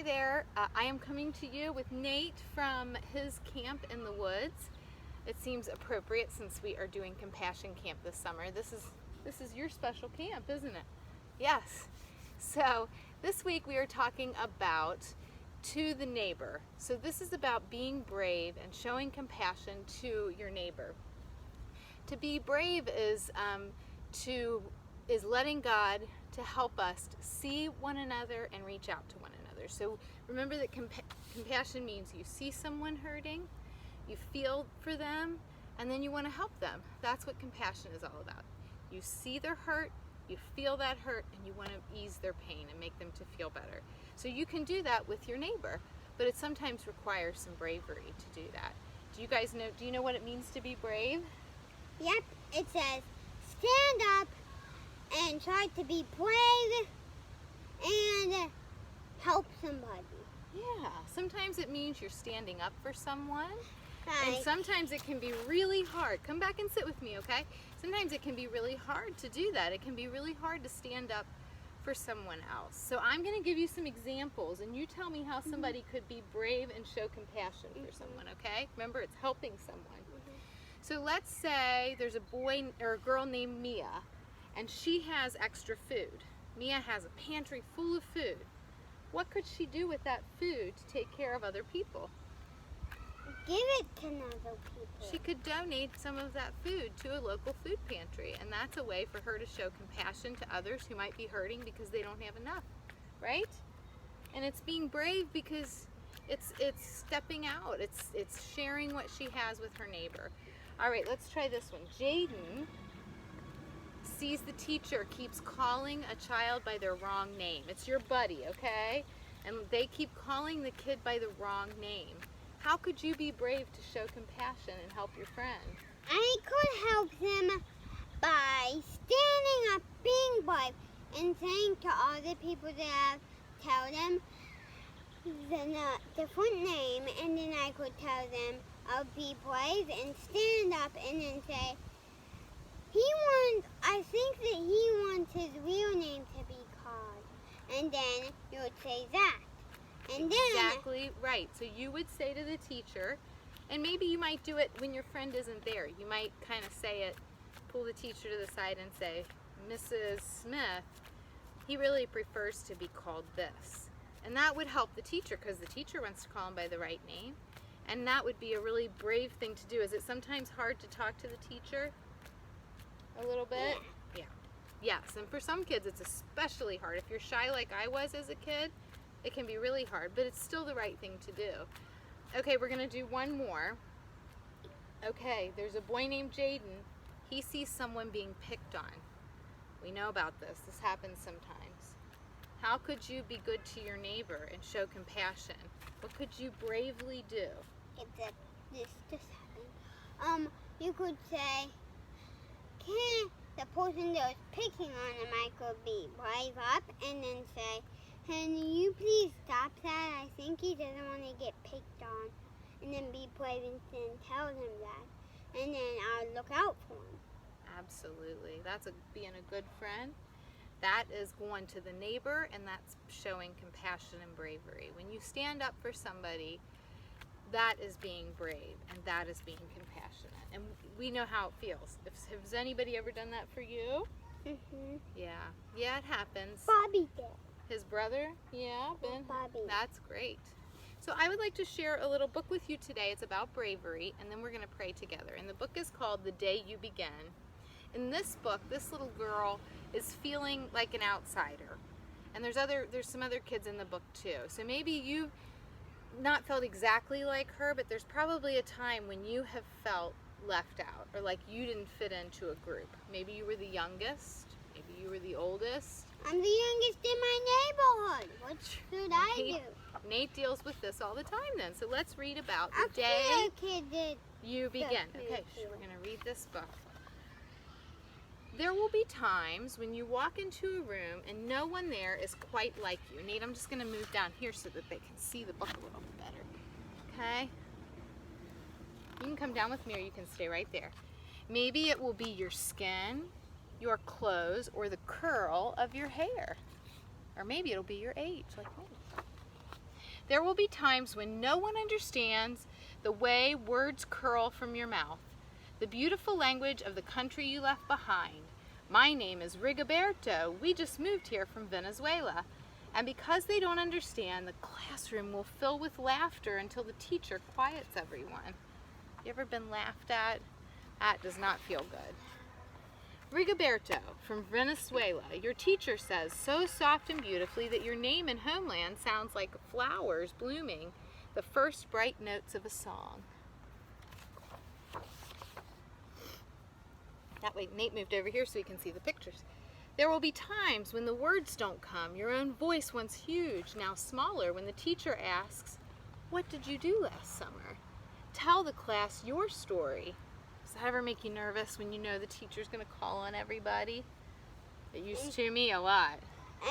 there. I am coming to you with Nate from his camp in the woods. It seems appropriate since we are doing Compassion Camp this summer. This is your special camp, isn't it? Yes. So this week we are talking about to the neighbor. So this is about being brave and showing compassion to your neighbor. To be brave is letting God to help us to see one another and reach out to one another. So remember that compassion means you see someone hurting, you feel for them, and then you want to help them. That's what compassion is all about. You see their hurt, you feel that hurt, and you want to ease their pain and make them to feel better. So you can do that with your neighbor, but it sometimes requires some bravery to do that. Do you know what it means to be brave? Yep, it says stand up and try to be brave and help somebody. Yeah, sometimes it means you're standing up for someone. Like, And sometimes it can be really hard. Come back and sit with me, okay? Sometimes it can be really hard to do that. It can be really hard to stand up for someone else. So I'm going to give you some examples, and you tell me how somebody could be brave and show compassion for someone, okay? Remember, it's helping someone. So let's say there's a boy or a girl named Mia, and she has extra food. Mia has a pantry full of food. What could she do with that food to take care of other people? give it to other people. She could donate some of that food to a local food pantry, and that's a way for her to show compassion to others who might be hurting because they don't have enough, right? And it's being brave because it's stepping out. It's sharing what she has with her neighbor. All right, let's try this one. Jaden sees the teacher keeps calling a child by their wrong name. It's your buddy, okay? And they keep calling the kid by the wrong name. How could you be brave to show compassion and help your friend? I could help them by standing up, being brave, and saying to other people that tell them the different name, and then I could tell them I'll be brave and stand up and then say, I think that he wants his real name to be called. And then you would say that. And then Exactly right. So you would say to the teacher, and maybe you might do it when your friend isn't there. You might kind of say it, pull the teacher to the side and say, Mrs. Smith, he really prefers to be called this. And that would help the teacher because the teacher wants to call him by the right name. And that would be a really brave thing to do. Is it sometimes hard to talk to the teacher? A little bit? Yeah. Yes, and for some kids it's especially hard. If you're shy like I was as a kid, it can be really hard, but it's still the right thing to do. Okay, we're gonna do one more. Okay, there's a boy named Jaden. He sees someone being picked on. We know about this. This happens sometimes. How could you be good to your neighbor and show compassion? What could you bravely do? if this just happened, you could say, can the person that was picking on him, I could be brave up and then say, can you please stop that? I think he doesn't want to get picked on. And then be brave and then tell him that. And then I'll look out for him. Absolutely. That's being a good friend. That is going to the neighbor, and that's showing compassion and bravery. When you stand up for somebody, that is being brave, and that is being compassionate. And we know how it feels. Has anybody ever done that for you? Mm-hmm. Yeah, it happens. Bobby did. His brother? Yeah, Ben. Bobby. That's great. So I would like to share a little book with you today. It's about bravery, and then we're going to pray together. And the book is called The Day You Begin. In this book, this little girl is feeling like an outsider. And there's some other kids in the book too. So maybe you've not felt exactly like her, but there's probably a time when you have felt left out or like you didn't fit into a group. Maybe you were the youngest, maybe you were the oldest. I'm the youngest in my neighborhood. What should I do? Nate deals with this all the time then. So let's read about A the day kid did. you begin. Okay, we're going to read this book. There will be times when you walk into a room and no one there is quite like you. Nate, I'm just going to move down here so that they can see the book a little bit better. Okay? You can come down with me or you can stay right there. Maybe it will be your skin, your clothes, or the curl of your hair. Or maybe it'll be your age, like me. There will be times when no one understands the way words curl from your mouth, the beautiful language of the country you left behind. My name is Rigoberto. We just moved here from Venezuela. And because they don't understand, the classroom will fill with laughter until the teacher quiets everyone. You ever been laughed at? That does not feel good. Rigoberto from Venezuela, your teacher says so soft and beautifully that your name in homeland sounds like flowers blooming, the first bright notes of a song. That way Nate moved over here so he can see the pictures. There will be times when the words don't come, your own voice once huge, now smaller, when the teacher asks, "What did you do last summer?" Tell the class your story. Does that ever make you nervous when you know the teacher's going to call on everybody? It used to me a lot.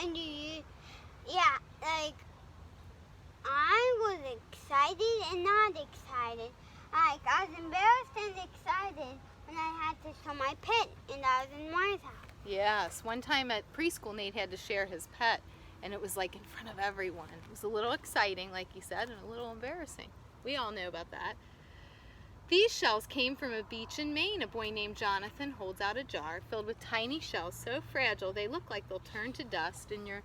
And yeah, like, I was excited and not excited. Like, I was embarrassed and excited when I had to show my pet, and I was in Mars' house. Yes, one time at preschool, Nate had to share his pet, and it was like in front of everyone. It was a little exciting, like you said, and a little embarrassing. We all know about that. These shells came from a beach in Maine. A boy named Jonathan holds out a jar filled with tiny shells so fragile they look like they'll turn to dust in your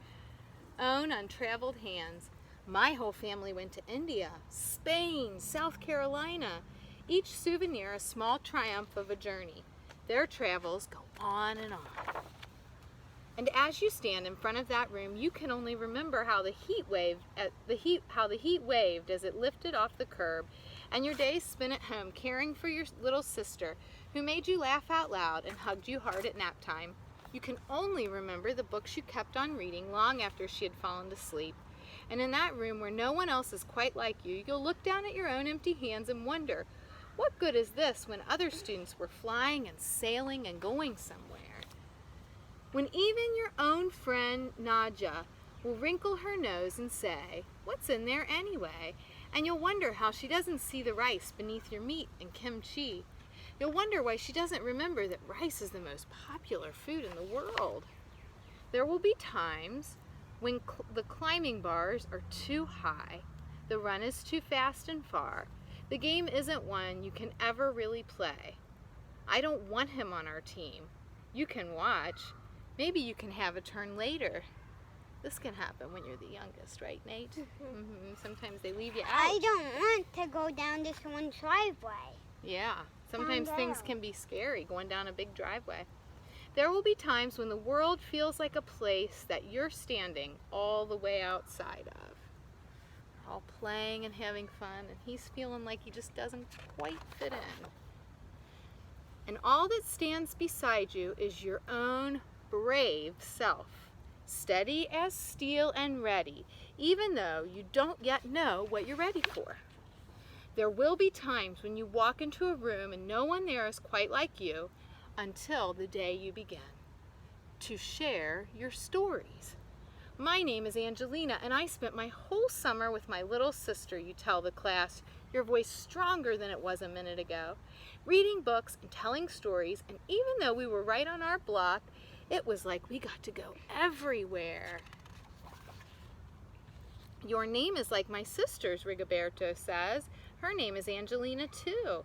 own untraveled hands. My whole family went to India, Spain, South Carolina. Each souvenir a small triumph of a journey. Their travels go on and on. And as you stand in front of that room, you can only remember how the heat waved as it lifted off the curb, and your days spent at home caring for your little sister who made you laugh out loud and hugged you hard at nap time. You can only remember the books you kept on reading long after she had fallen to sleep. And in that room where no one else is quite like you, you'll look down at your own empty hands and wonder, what good is this when other students were flying and sailing and going somewhere? When even your own friend Nadja will wrinkle her nose and say, "What's in there anyway?" And you'll wonder how she doesn't see the rice beneath your meat and kimchi. You'll wonder why she doesn't remember that rice is the most popular food in the world. There will be times when the climbing bars are too high, the run is too fast and far, the game isn't one you can ever really play. I don't want him on our team. You can watch. Maybe you can have a turn later. This can happen when you're the youngest, right, Nate? Sometimes they leave you out. I don't want to go down this one driveway. Yeah, sometimes things can be scary going down a big driveway. There will be times when the world feels like a place that you're standing all the way outside of. All playing and having fun, and he's feeling like he just doesn't quite fit in. And all that stands beside you is your own brave self, steady as steel and ready, even though you don't yet know what you're ready for. There will be times when you walk into a room and no one there is quite like you until the day you begin to share your stories. My name is Angelina, and I spent my whole summer with my little sister, you tell the class, your voice stronger than it was a minute ago, reading books and telling stories, and even though we were right on our block, it was like we got to go everywhere. Your name is like my sister's, Rigoberto says. Her name is Angelina too.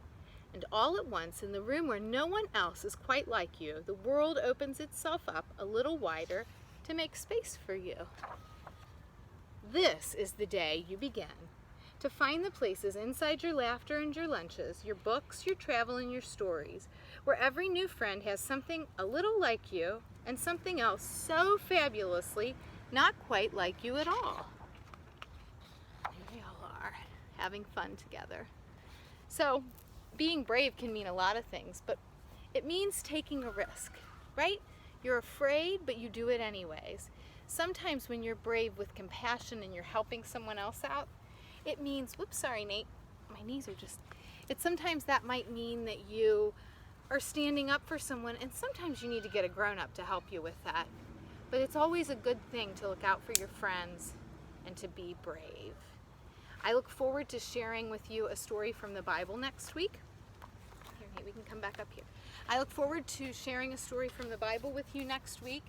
And all at once, in the room where no one else is quite like you, the world opens itself up a little wider to make space for you. This is the day you begin to find the places inside your laughter and your lunches, your books, your travel, and your stories, where every new friend has something a little like you and something else so fabulously not quite like you at all. Here we all are, having fun together. So, being brave can mean a lot of things, but it means taking a risk, right? You're afraid, but you do it anyways. Sometimes when you're brave with compassion and you're helping someone else out, it means, whoops, sorry, Nate, my knees are just, sometimes that might mean that you are standing up for someone, and sometimes you need to get a grown-up to help you with that. But it's always a good thing to look out for your friends and to be brave. I look forward to sharing with you a story from the Bible next week. Here, Nate, we can come back up here. I look forward to sharing a story from the Bible with you next week.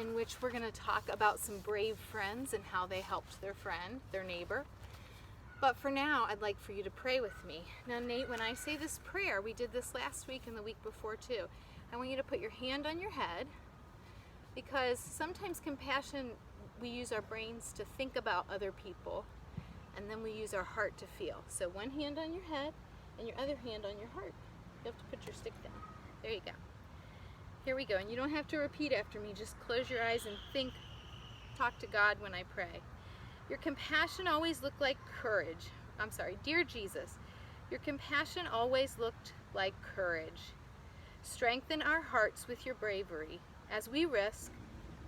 in which we're going to talk about some brave friends and how they helped their friend, their neighbor. But for now, I'd like for you to pray with me. Now, Nate, when I say this prayer, we did this last week and the week before too. I want you to put your hand on your head, because sometimes compassion, we use our brains to think about other people, and then we use our heart to feel. So one hand on your head and your other hand on your heart. You have to put your stick down. There you go. Here we go. And you don't have to repeat after me. Just close your eyes and think, talk to God when I pray. Your compassion always looked like courage. I'm sorry, dear Jesus, your compassion always looked like courage. Strengthen our hearts with your bravery as we risk,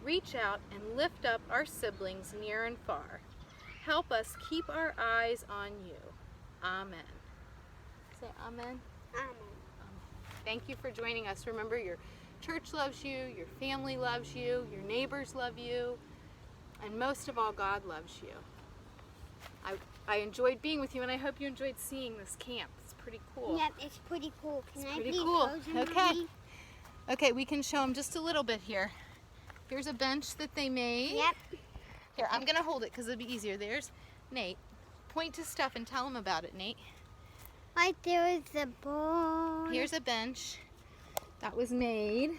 reach out, and lift up our siblings near and far. Help us keep our eyes on you. Amen. Say amen. Amen. Thank you for joining us. Remember, your church loves you, your family loves you, your neighbors love you, and most of all, God loves you. I enjoyed being with you, and I hope you enjoyed seeing this camp. It's pretty cool. Yep, it's pretty cool. Can I Pretty please cool. show them, Okay. Mommy? Okay, we can show them just a little bit here. Here's a bench that they made. Yep. Here, I'm going to hold it because it'll be easier. There's Nate. Point to stuff and tell them about it, Nate. Right there is the board. Here's a bench that was made.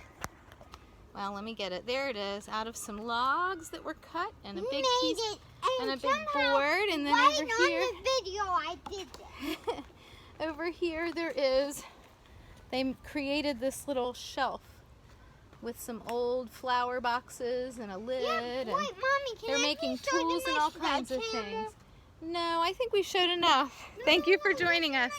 Well, let me get it. There it is, out of some logs that were cut and a You big made piece it, and a big somehow, board. And then right over on here, the video, I did that. over here there is, they created this little shelf with some old flower boxes and a lid. Yeah, and wait, Mommy, can they're I making please show them tools and my all kinds of sledgehammer? things. No, I think we showed enough. Thank you for joining us.